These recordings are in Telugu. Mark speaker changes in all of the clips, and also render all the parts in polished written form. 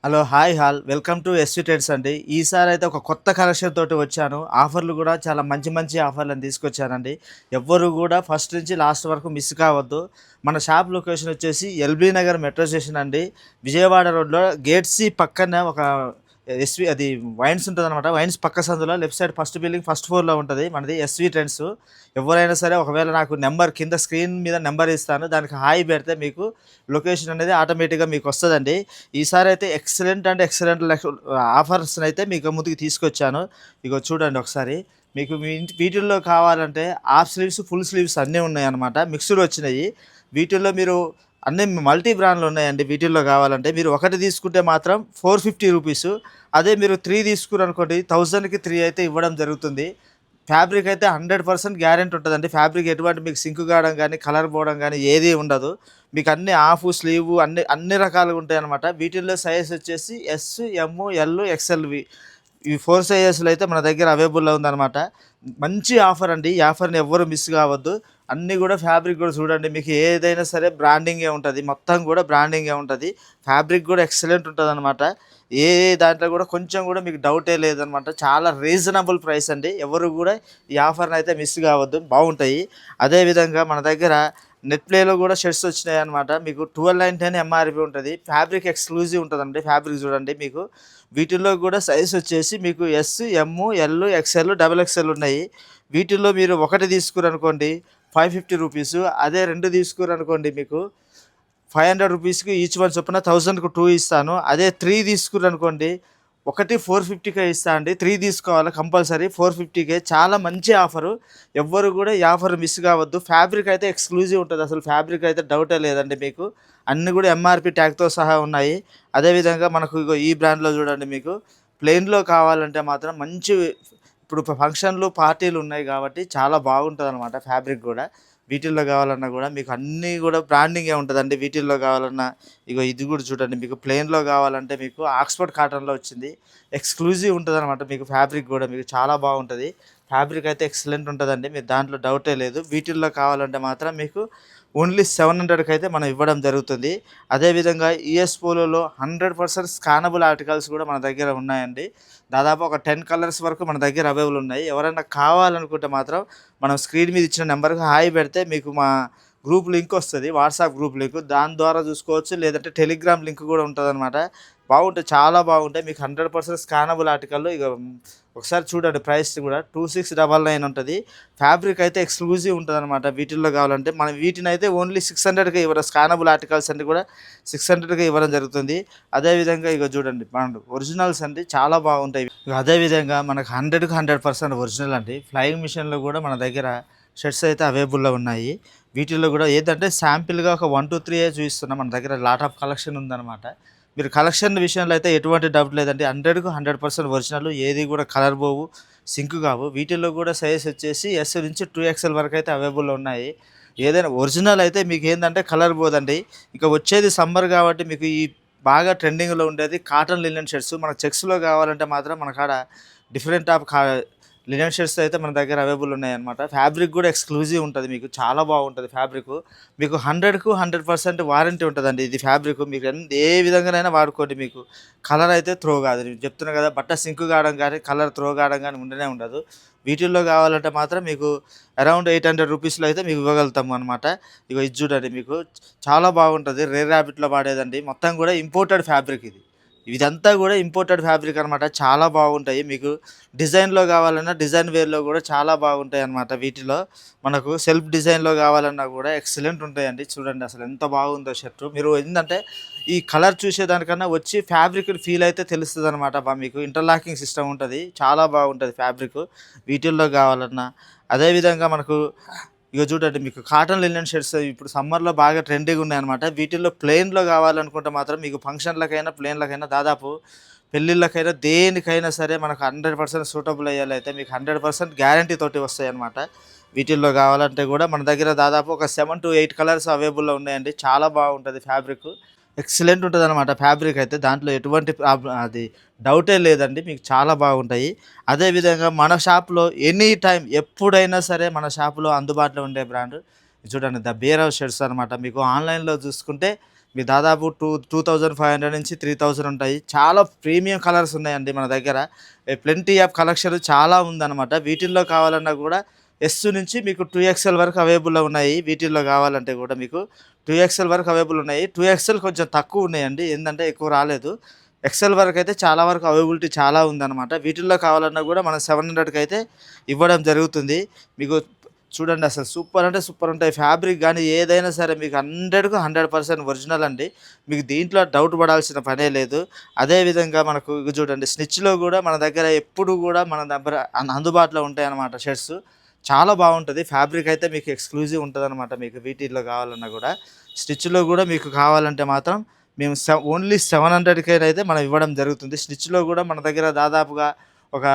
Speaker 1: Hello! Hi all. Welcome to SV trades అండి. ఈసారైతే ఒక కొత్త కలెక్షన్ తోటి వచ్చాను. ఆఫర్‌లు గూడా చాలా మంచి మంచి ఆఫర్‌లని తీసుకొచ్చానండి. ఎవ్వరు గూడా ఫస్ట్ నుంచి లాస్ట్ వరకు మిస్ కావద్దు. మన షాప్ లొకేషన్ వచ్చేసి ఎల్బీ నగర్ మెట్రో స్టేషన్ అండి. విజయవాడ రోడ్‌లో గేట్ సి పక్కన ఒక అది వైన్స్ ఉంటదనమాట. వైన్స్ పక్క సందులో left side first building first ఫ్లోర్‌లో ఉంటది. మనది ఎస్‌వి ట్రెండ్స్. ఎవరైనా సరే ఒకవేళ నాకు నంబర్ కింద స్క్రీన్ మీద నంబర్ ఇస్తాను. దానికి హాయ్ పెడితే మీకు లొకేషన్ అనేది ఆటోమేటిక్‌గా మీకొస్తదండి. ఈసారైతే ఎక్సలెంట్ అంటే ఎక్సలెంట్ ఆఫర్స్‌నైతే మీకు ముందుకు తీసుకొచ్చాను. ఇగో చూడండి ఒకసారి. మీకు మీ ఇంటి వీటిల్లో కావాలంటే హాఫ్ స్లీవ్స్, ఫుల్ స్లీవ్స్ అన్నీ ఉన్నాయన్నమాట. మిక్స్‌డ్ వచ్చినయి. వీటిల్లో మీరు అన్నీ మల్టీ బ్రాండ్‌లు ఉన్నాయండి వీటిల్లో కావాలంటే. మీరు ఒకటి తీసుకుంటే మాత్రం రూ. 450. అదే మీరు 3 తీసుకున్నారనుకోండి 1000కి 3 అయితే ఇవ్వడం జరుగుతుంది. ఫ్యాబ్రిక్ అయితే 100% గ్యారంటీ ఉంటదండి. ఫ్యాబ్రిక్ ఎటువంటి మీకు సింక్ కావడం గానీ, కలర్ పోవడం గానీ ఏది ఉండదు. మీకు అన్నీ హాఫు, స్లీవు అన్ని రకాలుగా ఉంటాయన్నమాట. వీటిల్లో సైజ్ వచ్చేసి ఎస్, ఎమ్, ఎల్, ఎక్స్‌ఎల్‌వి. ఈ 4 సైజెస్‌లో అయితే మన దగ్గర అవైలబుల్‌లో ఉందన్నమాట. మంచి ఆఫర్ అండి. ఈ ఆఫర్‌ని ఎవ్వరు మిస్ కావద్దు. అన్నీ గూడా ఫ్యాబ్రిక్ గూడా చూడండి. మీకు ఏదైనా సరే బ్రాండింగే ఉంటది. మొత్తం గూడా బ్రాండింగే ఉంటది. ఫ్యాబ్రిక్ గూడా ఎక్సలెంట్ ఉంటదనమాట. ఏ ఏ దాంట్లో గూడా కొంచెం గూడా మీకు డౌటే లేదనమాట. చాలా రీజనబుల్ ప్రైస్ అండి. ఎవరు గూడా ఈ ఆఫర్‌నయితే మిస్ కావద్దు. బావుంటాయి. అదే విధంగా మన దగ్గర నెట్ ప్లేలో గూడా షర్ట్స్ వచ్చినాయన్నమాట. మీకు 1299 ఎంఆర్‌పీ ఉంటది. ఫ్యాబ్రిక్ ఎక్స్‌క్లూజివ్ ఉంటదండి. ఫ్యాబ్రిక్ చూడండి మీకు. వీటిల్లో గూడా సైజ్ వచ్చేసి మీకు ఎస్, ఎమ్, ఎల్, ఎక్స్‌ఎల్, డబుల్ ఎక్స్‌ఎల్ ఉన్నాయి. వీటిల్లో మీరు ఒకటి తీసుకురనుకోండి రూ. 550. అదే 2 తీసుకురనుకోండి మీకు రూ. 500కి ఈచ్ వన్ చొప్పున 1000కి 2 ఇస్తాను. అదే 3 తీసుకురనుకోండి ఒకటి 450కే ఇస్తా అండి. 3 తీసుకోవాలి కంపల్సరీ 450కే. చాలా మంచి ఆఫరు. ఎవ్వరు గూడా ఈ ఆఫర్ మిస్ కావద్దు. ఫ్యాబ్రిక్ అయితే ఎక్స్‌క్లూజివ్ ఉంటది. అసలు ఫ్యాబ్రిక్ అయితే డౌటే లేదండి మీకు. అన్నీ గూడా ఎంఆర్‌పీ ట్యాగ్‌తో సహా ఉన్నాయి. అదే విధంగా మనకు ఇగో ఈ బ్రాండ్‌లో చూడండి మీకు ప్లెయిన్‌లో కావాలంటే మాత్రం మంచి ఇప్పుడు ఫంక్షన్‌లు, పార్టీలు ఉన్నాయి గాబట్టి చాలా బాగుంటదనమాట ఫ్యాబ్రిక్ గూడా. వీటిల్లో గావాలన్నా గూడా మీకు అన్నీ గూడా బ్రాండింగే ఉంటదండి. వీటిల్లో గావాలన్నా ఇగో ఇది గూడా చూడండి. మీకు ప్లెయిన్‌లో గావాలంటే మీకు ఆక్స్‌ఫర్డ్ కాటన్‌లో వచ్చింది. ఎక్స్‌క్లూజివ్ ఉంటదనమాట మీకు ఫ్యాబ్రిక్ గూడా మీకు చాలా బాగుంటది. ఫ్యాబ్రిక్ అయితే ఎక్సలెంట్ ఉంటదండి. మీరు దాంట్లో డౌటే లేదు. వీటిల్లో కావాలంటే మాత్రం మీకు ఓన్లీ 700కి అయితే మనం ఇవ్వడం జరుగుతుంది. అదే విధంగా యూఎస్ పోలోలో 100% స్కానబుల్ ఆర్టికల్స్ గూడా మన దగ్గర ఉన్నాయండి. దాదాపు ఒక 10 కలర్స్ వరకు మన దగ్గర అవైలబుల్ ఉన్నాయి. ఎవరైనా కావాలనుకుంటే మాత్రం మనం స్క్రీన్ మీద ఇచ్చిన నంబర్‌కి హాయ్ పెడితే మీకు మా గ్రూప్ లింక్ వస్తది. WhatsApp group link. దాని ద్వారా చూసుకోవచ్చు. లేదంటే టెలిగ్రామ్ లింక్ గూడా ఉంటదనమాట. బాగుంటాయి. చాలా బాగుంటాయి. మీకు 100% స్కానబుల్ ఆర్టికల్‌లో ఇగ ఒకసారి చూడండి ప్రైస్ కూడా 2699 ఉంటది. ఫ్యాబ్రిక్ అయితే ఎక్స్‌క్లూజివ్ ఉంటదనమాట. వీటిల్లో కావాలంటే మనం వీటినైతే ఓన్లీ 600కే ఇవ్వడం స్కానబుల్ ఆర్టికల్స్ అన్నీ కూడా 600కే ఇవ్వడం జరుగుతుంది. అదే విధంగా ఇగో చూడండి మనకు ఒరిజినల్స్ అండి చాలా బాగుంటాయి. అదే విధంగా మనకు 100కి 100% ఒరిజినల్ అండి. ఫ్లయింగ్ మిషన్‌లో కూడా మన దగ్గర షర్ట్స్ అయితే అవైలబుల్‌లో ఉన్నాయి. వీటిల్లో కూడా ఏదంటే శాంపిల్‌గా ఒక 1, 2, 3 చూపిస్తున్నా. మన దగ్గర లాట్ ఆఫ్ కలెక్షన్ ఉందనమాట. మీరు కలెక్షన్ విషయంలో అయితే ఎటువంటి డౌట్ లేదండి. 100కు 100% ఒరిజినల్. ఏది కూడా కలర్ పోవు, సింక్ కావు. వీటిల్లో కూడా సైజ్ వచ్చేసి ఎస్ నుంచి 2XL వరకు అయితే అవైలబుల్‌లో ఉన్నాయి. ఏదైనా ఒరిజినల్ అయితే మీకేందంటే కలర్ పోదండి. ఇక వచ్చేది సమ్మర్ కాబట్టి మీకు ఈ బాగా ట్రెండింగ్‌లో ఉండేది కాటన్ లినెన్ షర్ట్స్. మనకు చెక్స్‌లో కావాలంటే మాత్రం మన కాడ డిఫరెంట్ ఆఫ్ లినెన్ షర్ట్స్ అయితే మన దగ్గర అవైలబుల్ ఉన్నాయన్నమాట. ఫ్యాబ్రిక్ కూడా ఎక్స్‌క్లూజివ్ ఉంటది మీకు. చాలా బాగుంటది ఫ్యాబ్రికు. మీకు 100కు 100% వారంటీ ఉంటదండి ఇది ఫ్యాబ్రికు. మీకు ఏ విధంగానైనా వాడుకోండి మీకు. కలర్ అయితే త్రో కాదు. నేను చెప్తున్నా కదా! బట్ట సింక్ కావడం గానీ, కలర్ త్రో కావడం గానీ ఉండనే ఉండదు. వీటిల్లో కావాలంటే మాత్రం మీకు అరౌండ్ రూ. 800లో అయితే మీకు ఇవ్వగలుగుతాము అనమాట. ఇగో ఇది చూడండి మీకు చాలా బాగుంటది. రేర్ ర్యాబిట్‌లో వాడేదండి. మొత్తం కూడా ఇంపోర్టెడ్ ఫ్యాబ్రిక్ ఇది. ఇదంతా కూడా ఇంపోర్టెడ్ ఫ్యాబ్రిక్ అనమాట. చాలా బాగుంటాయి. మీకు డిజైన్‌లో కావాలన్నా డిజైన్ వేర్‌లో కూడా చాలా బాగుంటాయన్నమాట వీటిలో. మనకు సెల్ఫ్ డిజైన్‌లో కావాలన్నా కూడా ఎక్సలెంట్ ఉంటాయండి. చూడండి అసలు ఎంత బాగుందో షర్టు. మీరు ఏందంటే ఈ కలర్ చూసేదానికన్నా వచ్చి ఫ్యాబ్రిక్ ఫీల్ అయితే తెలుస్తదనమాట. మీకు ఇంటర్లాకింగ్ సిస్టమ్ ఉంటది. చాలా బాగుంటది ఫ్యాబ్రికు. వీటిల్లో కావాలన్నా. అదే విధంగా మనకు ఇగో చూడండి మీకు కాటన్ లినెన్ షర్ట్స్ ఇప్పుడు సమ్మర్‌లో బాగా ట్రెండీగా ఉన్నాయన్నమాట. వీటిల్లో ప్లెయిన్‌లో కావాలనుకుంటే మాత్రం మీకు ఫంక్షన్‌లకైనా, ప్లెయిన్‌లకైనా దాదాపు పెళ్ళిళ్ళకైనా దేనికైనా సరే మనకు 100% సూటబుల్ అయ్యేలైతే మీకు 100% గ్యారంటీ తోటి వస్తాయన్నమాట. వీటిల్లో కావాలంటే కూడా మన దగ్గర దాదాపు ఒక 7-8 కలర్స్ అవైలబుల్‌లో ఉన్నాయండి. చాలా బాగుంటది ఫ్యాబ్రికు. ఎక్సలెంట్ ఉంటదనమాట ఫ్యాబ్రిక్ అయితే. దాంట్లో ఎటువంటి అది డౌటే లేదండి. మీకు చాలా బాగుంటాయి. అదే విధంగా మన షాప్‌లో ఎనీ టైమ్ ఎప్పుడైనా సరే మన షాప్‌లో అందుబాటులో ఉండే బ్రాండ్ చూడండి 'ద బియర్ హౌస్' షర్ట్స్ అనమాట. మీకు ఆన్‌లైన్‌లో చూసుకుంటే మీకు దాదాపు 2500 నుంచి 3000 ఉంటాయి. చాలా ప్రీమియం కలర్స్ ఉన్నాయండి మన దగ్గర. ప్లెంటీ ఆఫ్ కలెక్షన్ చాలా ఉందనమాట. వీటిల్లో కావాలన్నా కూడా ఎస్ నుంచి మీకు 2XL వరకు అవైలబుల్‌లో ఉన్నాయి. వీటిల్లో కావాలంటే కూడా మీకు 2XL వరకు అవైలబుల్ ఉన్నాయి. 2XL కొంచెం తక్కువ ఉన్నాయండి. ఏందంటే ఎక్కువ రాలేదు. ఎక్స్ఎల్ వరకైతే చాలా వరకు అవైలబిలిటీ చాలా ఉందనమాట. వీటిల్లో కావాలన్నా కూడా మనం 700కి ఇవ్వడం జరుగుతుంది. మీకు చూడండి అసలు సూపర్ అంటే సూపర్ ఉంటాయి. ఫ్యాబ్రిక్ గానీ ఏదైనా సరే మీకు 100కు 100% ఒరిజినల్ అండి. మీకు దీంట్లో డౌట్ పడాల్సిన పనే లేదు. అదే విధంగా మనకు ఇగో చూడండి స్టిచ్‌లో గూడా మన దగ్గర ఎప్పుడు గూడా మన దగ్గర అందుబాటులో ఉంటాయన్నమాట షర్ట్స్. చాలా బావుంటది. ఫ్యాబ్రిక్ అయితే మీకు ఎక్స్‌క్లూజివ్ ఉంటదనమాట మీకు వీటిల్లో కావాలన్నా గూడా. స్టిచ్‌లో గూడా మీకు కావాలంటే మాత్రం మేము ఓన్లీ 700కైతే మనం ఇవ్వడం జరుగుతుంది. స్టిచ్‌లో గూడా మన దగ్గర దాదాపుగా ఒక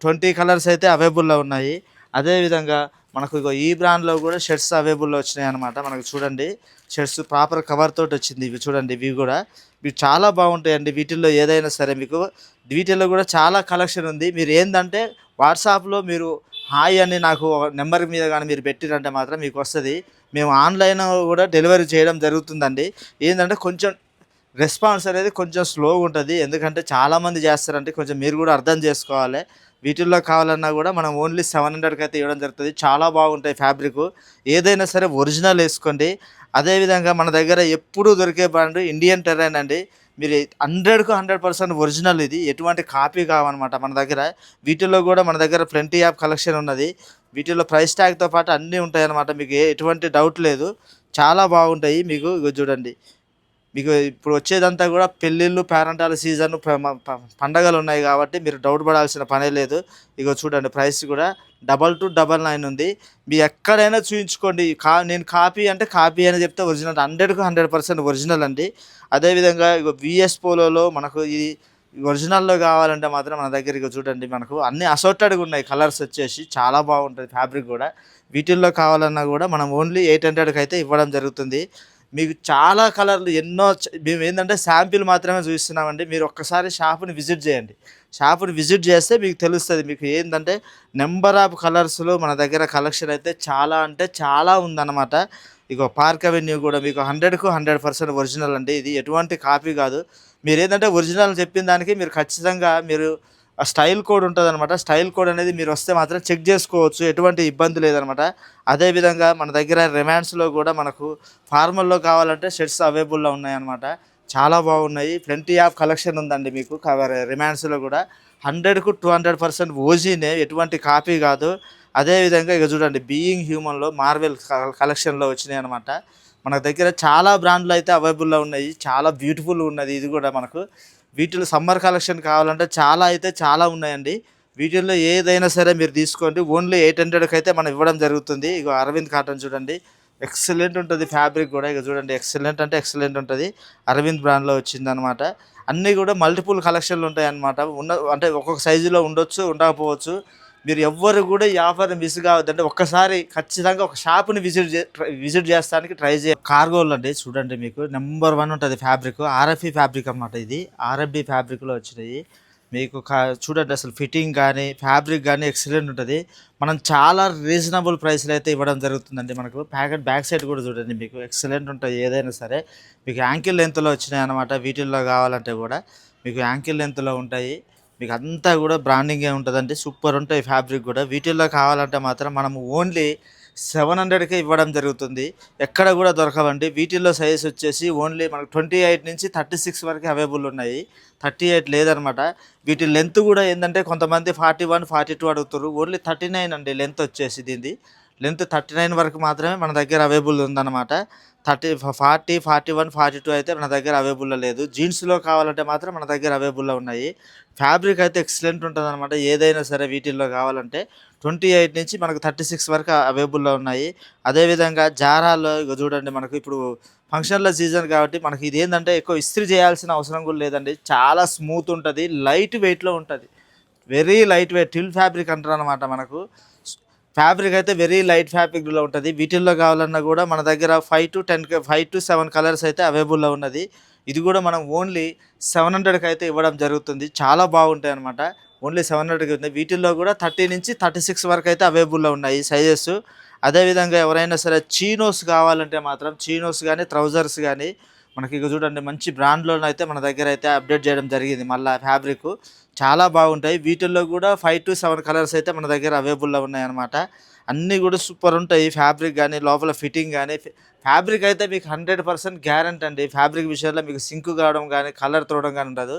Speaker 1: 20 కలర్స్ అయితే అవైలబుల్‌లో ఉన్నాయి. అదే విధంగా మనకు ఇగో ఈ బ్రాండ్‌లో గూడా షర్ట్స్ అవైలబుల్‌లో వచ్చినాయన్నమాట. మనకు చూడండి షర్ట్స్ ప్రాపర్ కవర్ తోటొచ్చింది. ఇవి చూడండి ఇవి గూడా. ఇవి చాలా బావుంటాయండి. వీటిల్లో ఏదైనా సరే మీకు వీటిల్లో గూడా చాలా కలెక్షన్ ఉంది. మీరేందంటే వాట్సాప్‌లో మీరు హాయ్ అని నాకు నంబర్ మీద గాని మీరు పెట్టిరంటే మాత్రం మీకొస్తది. మేము ఆన్‌లైన్ గూడా డెలివరీ చేయడం జరుగుతుందండి. ఏందంటే కొంచెం రెస్పాన్స్ అనేది కొంచెం స్లోగుంటది. ఎందుకంటే చాలామంది జేస్తారంటే కొంచెం మీరు గూడా అర్థం జేసుకోవాలి. వీటిల్లో కావాలన్నా గూడా మనం ఓన్లీ 700కైతే ఇవ్వడం జరుగుతది. చాలా బాగుంటాయి ఫ్యాబ్రికు. ఏదైనా సరే ఒరిజినల్ ఏసుకోండి. అదే విధంగా మన దగ్గర ఎప్పుడూ దొరికే బ్రాండ్ ఇండియన్ టెర్రైన్ అండి. మీరు 100కు 100% ఒరిజినల్ ఇది. ఎటువంటి కాపీ కావనమాట మన దగ్గర. వీటిల్లో గూడా మన దగ్గర ప్లెంటీ ఆఫ్ కలెక్షన్ ఉన్నది. వీటిల్లో ప్రైస్ ట్యాగ్‌తో పాటు అన్నీ ఉంటాయన్నమాట. మీకు ఎటువంటి డౌట్ లేదు. చాలా బాగుంటాయి. మీకు ఇగో చూడండి. మీకు ఇప్పుడు వచ్చేదంతా గూడా పెళ్ళిళ్ళు, పేరంటాల సీజన్ పండగలున్నాయి గాబట్టి మీరు డౌట్ పడాల్సిన పనే లేదు. ఇగో చూడండి ప్రైస్ గూడా 2299 ఉంది. ఎక్కడైనా చూయించుకోండి. నేను కాపీ అంటే కాపీ అని జెప్తే ఒరిజినల్ 100కు 100% ఒరిజినల్ అండి. అదే విధంగా ఇగో వీఎస్ పోలోలో మనకు ఇది ఒరిజినల్‌లో గావాలంటే మాత్రం మన దగ్గర ఇగో చూడండి మనకు అన్నీ అసోర్టెడ్‌గా ఉన్నాయి కలర్స్ వచ్చేసి. చాలా బాగుంటది ఫ్యాబ్రిక్ గూడా. వీటిల్లో కావాలన్నా గూడా మనం ఓన్లీ 800కైతే ఇవ్వడం జరుగుతుంది. మీకు చాలా కలర్లు ఎన్నో మేమేందంటే శాంపిల్ మాత్రమే చూపిస్తున్నామండి. మీరు ఒక్కసారి షాప్‌ని విజిట్ చేయండి. షాప్‌ని విజిట్ చేస్తే మీకు తెలుస్తది. మీకు ఏందంటే నంబర్ ఆఫ్ కలర్స్‌లో మన దగ్గర కలెక్షన్ అయితే చాలా అంటే చాలా ఉందన్నమాట. ఇగో పార్క్ అవెన్యూ గూడా మీకు 100కు 100% ఒరిజినల్ అండి. ఇది ఎటువంటి కాపీ గాదు. మీరేందంటే ఒరిజినల్ చెప్పిన దానికి మీరు ఖచ్చితంగా మీరు ఆ స్టైల్ కోడ్ ఉంటదనమాట. స్టైల్ కోడ్ అనేది మీరొస్తే మాత్రం చెక్ జేసుకోవచ్చు. ఎటువంటి ఇబ్బంది లేదనమాట. అదే విధంగా మన దగ్గర రిమాండ్స్‌లో గూడా మనకు ఫార్మల్‌లో కావాలంటే షర్ట్స్ అవైలబుల్‌లో ఉన్నాయన్నమాట. చాలా బాగున్నాయి. ప్లెంటీ ఆఫ్ కలెక్షన్ ఉందండి మీకు రిమాండ్స్‌లో గూడా. 100కు 200% ఓజీనే ఎటువంటి కాపీ గాదు. అదే విధంగా ఇగ చూడండి 'బీయింగ్ హ్యూమన్‌లో' మార్వెల్ కలెక్షన్‌లో వచ్చినాయన్నమాట. మన దగ్గర చాలా బ్రాండ్‌లు అయితే అవైలబుల్‌లో ఉన్నాయి. చాలా బ్యూటిఫుల్‌గున్నది ఇది గూడా మనకు. వీటిలో సమ్మర్ కలెక్షన్ కావాలంటే చాలా అయితే చాలా ఉన్నాయండి. వీటిల్లో ఏదైనా సరే మీరు తీసుకోండి. ఓన్లీ 800కైతే మనం ఇవ్వడం జరుగుతుంది. ఇగో అరవింద్ కాటన్ చూడండి. ఎక్సలెంట్ ఉంటది ఫ్యాబ్రిక్ గూడా. ఇగ చూడండి ఎక్సలెంట్ అంటే ఎక్సలెంట్ ఉంటది. అరవింద్ బ్రాండ్‌లో వచ్చిందనమాట. అన్నీ గూడా మల్టిపుల్ కలెక్షన్‌లు ఉంటాయన్నమాట. అంటే ఒక్కొక్క సైజులో ఉండొచ్చు, ఉండకపోవచ్చు. మీరు ఎవ్వరు గూడా ఈ ఆఫర్‌ని మిస్ కావద్దండి. ఒక్కసారి ఖచ్చితంగా ఒక షాప్‌ని విజిట్ చేస్తానికి ట్రై కార్గోలండి చూడండి మీకు నంబర్ 1 ఉంటది ఫ్యాబ్రిక్. ఆర్ఎఫ్‌ఈ ఫ్యాబ్రిక్ అనమాట ఇది. ఆర్ఎఫ్‌బీ ఫ్యాబ్రిక్‌లో వచ్చినాయి. మీకు చూడండి అసలు ఫిట్టింగ్ గానీ, ఫ్యాబ్రిక్ గానీ ఎక్సలెంట్ ఉంటది. మనం చాలా రీజనబుల్ ప్రైస్‌లో అయితే ఇవ్వడం జరుగుతుందండి మనకు. ప్యాకెట్ బ్యాక్ సైడ్ కూడా చూడండి మీకు ఎక్సలెంట్ ఉంటాయి ఏదైనా సరే. మీకు యాంకిల్ లెంగ్త్‌లో వచ్చినాయన్నమాట. వీటిల్లో కావాలంటే గూడా మీకు యాంకిల్ లెంగ్త్‌లో ఉంటాయి. మీకంతా గూడా బ్రాండింగే ఉంటదండి. సూపరుంటాయి ఫ్యాబ్రిక్ గూడా. వీటిల్లో కావాలంటే మాత్రం మనము ఓన్లీ 700కే ఇవ్వడం జరుగుతుంది. ఎక్కడ గూడా దొరకవండి. వీటిల్లో సైజ్ వచ్చేసి ఓన్లీ మనకు 28 నుంచి 36 వరకే అవైలబుల్ ఉన్నాయి. 38 లేదనమాట. వీటి లెంత్ గూడా ఏందంటే కొంతమంది 41, 42 అడుగుతుర్రు. ఓన్లీ 39 అండి లెంత్ వచ్చేసి దీనిది. లెంత్ 39 వరకు మాత్రమే మన దగ్గర అవైలబుల్ ఉందనమాట. 40, 41, 42 అయితే మన దగ్గర అవైలబుల్‌లో లేదు. జీన్స్‌లో కావాలంటే మాత్రం మన దగ్గర అవైలబుల్‌లో ఉన్నాయి. ఫ్యాబ్రిక్ అయితే ఎక్సలెంట్ ఉంటదనమాట. ఏదైనా సరే వీటిల్లో కావాలంటే 28 నుంచి మనకు 36 వరకు అవైలబుల్‌లో ఉన్నాయి. అదే విధంగా జారాలో ఇగో చూడండి మనకు ఇప్పుడు ఫంక్షన్‌ల సీజన్ కాబట్టి మనకి ఇదేందంటే ఎక్కువ ఇస్త్రీ చేయాల్సిన అవసరం కూడా లేదండి. చాలా స్మూత్ ఉంటది. లైట్ వెయిట్‌లో ఉంటది. Very light weight till fabric అంటారనమాట మనకు. ఫ్యాబ్రిక్ అయితే వెరీ లైట్ ఫ్యాబ్రిక్‌లో ఉంటది. వీటిల్లో కావాలన్నా గూడా మన దగ్గర 5-7 కలర్స్ అయితే అవైలబుల్‌లో ఉన్నది. ఇది గూడా మనం ఓన్లీ 700కి అయితే ఇవ్వడం జరుగుతుంది. చాలా బాగుంటాయన్నమాట. ఓన్లీ 700కి ఉంది. వీటిల్లో గూడా 30-36 వరకైతే అవైలబుల్‌లో ఉన్నాయి సైజెస్. అదే విధంగా ఎవరైనా సరే చీనోస్ కావాలంటే మాత్రం చీనోస్ గానీ, ట్రౌజర్స్ గానీ మనకి ఇక చూడండి మంచి బ్రాండ్‌లోనైతే మన దగ్గరైతే అప్డేట్ చేయడం జరిగింది మళ్ళా ఫ్యాబ్రికు. చాలా బాగుంటాయి. వీటిల్లో కూడా 5-7 కలర్స్ అయితే మన దగ్గర అవైలబుల్‌లో ఉన్నాయన్నమాట. అన్నీ కూడా సూపరుంటాయి. ఫ్యాబ్రిక్ గానీ, లోపల ఫిట్టింగ్ గానీ, ఫ్యాబ్రిక్ అయితే మీకు 100% గ్యారంటీ అండి. ఫ్యాబ్రిక్ విషయంలో మీకు సింక్ కావడం గానీ, కలర్ తోవడం గానీ ఉండదు.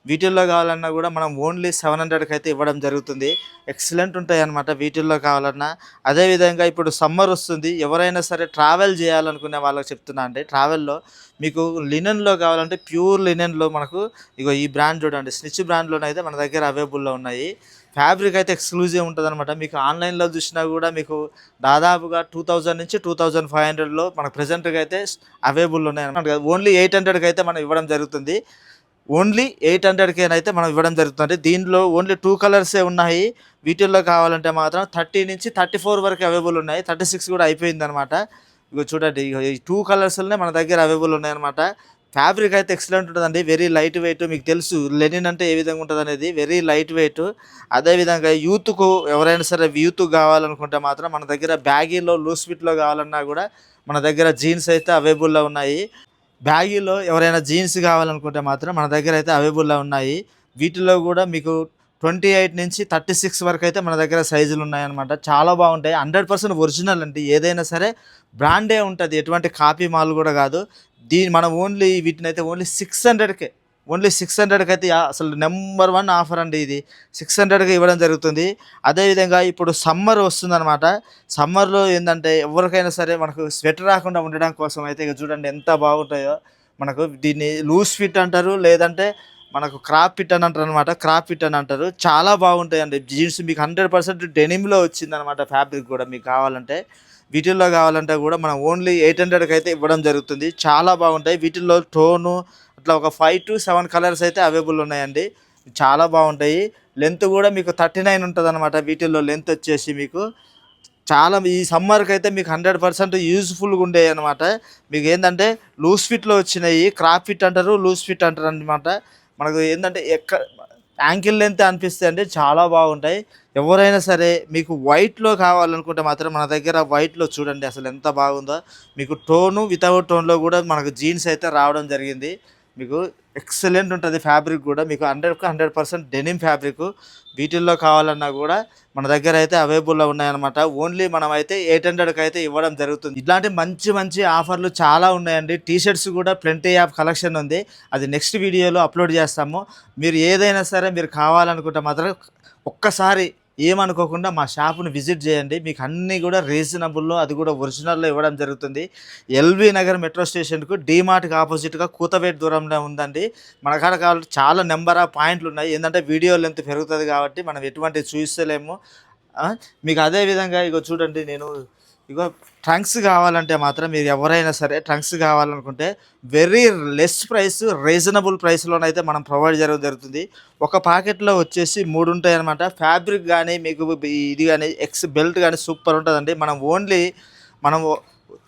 Speaker 1: వీటిల్లో కావాలన్నా కూడా మనం ఓన్లీ 700కి అయితే ఇవ్వడం జరుగుతుంది. ఎక్సలెంట్ ఉంటాయన్నమాట వీటిల్లో కావాలన్నా. అదేవిధంగా ఇప్పుడు సమ్మర్ వస్తుంది. ఎవరైనా సరే ట్రావెల్ చేయాలనుకునే వాళ్ళకి చెప్తున్నా అండి. ట్రావెల్‌లో మీకు లినెన్‌లో కావాలంటే ప్యూర్ లినెన్‌లో మనకు ఇగో ఈ బ్రాండ్ చూడండి. స్నిచ్ బ్రాండ్‌లోనైతే మన దగ్గర అవైలబుల్‌లో ఉన్నాయి. ఫ్యాబ్రిక్ అయితే ఎక్స్‌క్లూజివ్ ఉంటదనమాట. మీకు ఆన్‌లైన్‌లో చూసినా గూడా మీకు దాదాపుగా 2000-2500లో మనకు ప్రెజెంట్‌గా అయితే అవైలబుల్ ఉన్నాయన్నమాట. ఓన్లీ 800కి అయితే మనం ఇవ్వడం జరుగుతుంది. ఓన్లీ 800కేనైతే మనం ఇవ్వడం జరుగుతుంది. దీనిలో ఓన్లీ 2 కలర్సే ఉన్నాయి. వీటిల్లో కావాలంటే మాత్రం 30-34 వరకు అవైలబుల్ ఉన్నాయి. 36 కూడా అయిపోయిందనమాట. ఇగో చూడండి ఇగో ఈ 2 కలర్స్‌లోనే మన దగ్గర అవైలబుల్ ఉన్నాయన్నమాట. ఫ్యాబ్రిక్ అయితే ఎక్సలెంట్ ఉంటదండి. వెరీ లైట్ వెయిట్ మీకు తెలుసు లెనిన్ అంటే ఏ విధంగా ఉంటదనేది. Very light weight. అదేవిధంగా యూత్‌కు ఎవరైనా సరే యూత్‌కి కావాలనుకుంటే మాత్రం మన దగ్గర బ్యాగీలో, లూజ్ ఫిట్‌లో కావాలన్నా కూడా మన దగ్గర జీన్స్ అయితే అవైలబుల్‌లో ఉన్నాయి. బ్యాగీలో ఎవరైనా జీన్స్ కావాలనుకుంటే మాత్రం మన దగ్గర అయితే అవైలబుల్‌లో ఉన్నాయి. వీటిలో కూడా మీకు 28-36 వరకైతే మన దగ్గర సైజులు ఉన్నాయన్నమాట. చాలా బాగుంటాయి. 100% ఒరిజినల్ అండి. ఏదైనా సరే బ్రాండే ఉంటది. ఎటువంటి కాపీ మాల్ కూడా కాదు. మనం ఓన్లీ వీటినైతే ఓన్లీ 600కే ఓన్లీ 600కైతే అసలు నంబర్ 1 ఆఫర్ అండి ఇది. 600కి ఇవ్వడం జరుగుతుంది. అదేవిధంగా ఇప్పుడు సమ్మర్ వస్తుందనమాట. సమ్మర్‌లో ఏందంటే ఎవరికైనా సరే మనకు స్వెట్ రాకుండా ఉండడం కోసం అయితే ఇక చూడండి ఎంత బాగుంటాయో. మనకు దీన్ని లూజ్ ఫిట్ అంటారు. లేదంటే మనకు క్రాప్ ఫిట్ అని అంటారనమాట. క్రాప్ ఫిట్ అని అంటారు. చాలా బాగుంటాయండి. జీన్స్ మీకు 100% డెనిమ్‌లో వచ్చిందనమాట ఫ్యాబ్రిక్ కూడా మీకు కావాలంటే. వీటిల్లో కావాలంటే కూడా మనం ఓన్లీ 800కి అయితే ఇవ్వడం జరుగుతుంది. చాలా బాగుంటాయి. వీటిల్లో టోను అట్లా ఒక 5-7 కలర్స్ అయితే అవైలబుల్ ఉన్నాయండి. చాలా బాగుంటాయి. లెంత్ కూడా మీకు 39 ఉంటదనమాట. వీటిల్లో లెంత్ వచ్చేసి మీకు చాలా ఈ సమ్మర్‌కి అయితే మీకు 100% యూజ్‌ఫుల్‌గా ఉండేయన్నమాట. మీకేందంటే లూజ్ ఫిట్‌లో వచ్చినాయి. క్రాప్ ఫిట్ అంటారు, లూజ్ ఫిట్ అంటారనమాట. మనకు ఏందంటే యాంకిల్ లెంత్ అనిపిస్తాయండి. చాలా బాగుంటాయి. ఎవరైనా సరే మీకు వైట్‌లో కావాలనుకుంటే మాత్రం మన దగ్గర వైట్‌లో చూడండి అసలు ఎంత బాగుందో. మీకు టోను, వితౌట్ టోన్‌లో కూడా మనకు జీన్స్ అయితే రావడం జరిగింది. మీకు ఎక్సలెంట్ ఉంటది ఫ్యాబ్రిక్ గూడా. మీకు 100కి 100% డెనిమ్ ఫ్యాబ్రికు. వీటిల్లో కావాలన్నా గూడా మన దగ్గర అయితే అవైలబుల్‌లో ఉన్నాయన్నమాట. ఓన్లీ మనమైతే 800కి అయితే ఇవ్వడం జరుగుతుంది. ఇట్లాంటి మంచి మంచి ఆఫర్‌లు చాలా ఉన్నాయండి. టీ షర్ట్స్ కూడా ప్లెంటీ ఆఫ్ కలెక్షన్ ఉంది. అది నెక్స్ట్ వీడియోలో అప్‌లోడ్ చేస్తాము. మీరు ఏదైనా సరే మీరు కావాలనుకుంటే మాత్రం ఒక్కసారి ఏమనుకోకుండా మా షాప్‌ని విజిట్ చేయండి. మీకు అన్నీ కూడా రీజనబుల్‌లో అది కూడా ఒరిజినల్‌లో ఇవ్వడం జరుగుతుంది. ఎల్‌బీ నగర్ మెట్రో స్టేషన్‌కు డీమార్ట్‌కి ఆపోజిట్‌గా కూతవేటు దూరంలో ఉందండి. మన కాడ కావాలంటే చాలా నెంబర్ ఆఫ్ పాయింట్లున్నాయి. ఏందంటే వీడియో లెంత్ పెరుగుతది కాబట్టి మనం ఎటువంటివి చూపిస్తలేము. మీకు అదే విధంగా ఇగో చూడండి ఇగో ట్రంక్స్ కావాలంటే మాత్రం మీరు ఎవరైనా సరే ట్రంక్స్ కావాలనుకుంటే వెరీ లెస్ ప్రైస్ రీజనబుల్ ప్రైస్‌లోనైతే మనం ప్రొవైడ్ చేయడం జరుగుతుంది. ఒక ప్యాకెట్‌లో వచ్చేసి 3 ఉంటాయన్నమాట. ఫ్యాబ్రిక్ గానీ మీకు ఇది గానీ బెల్ట్ గానీ సూపర్ ఉంటదండి. మనము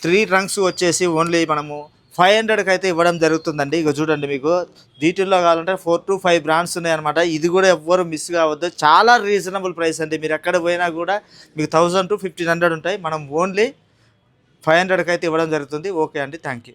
Speaker 1: 3 ట్రంక్స్ వచ్చేసి ఓన్లీ మనము 500కి అయితే ఇవ్వడం జరుగుతుందండి. ఇగో చూడండి మీకు వీటిల్లో కావాలంటే 4-5 బ్రాండ్స్ ఉన్నాయన్నమాట. ఇది కూడా ఎవ్వరు మిస్ కావద్దు. చాలా రీజనబుల్ ప్రైస్ అండి. మీరు ఎక్కడ పోయినా కూడా మీకు 1000-1500 ఉంటాయి. మనం ఓన్లీ 500కి అయితే ఇవ్వడం జరుగుతుంది. ఓకే అండి. Thank you.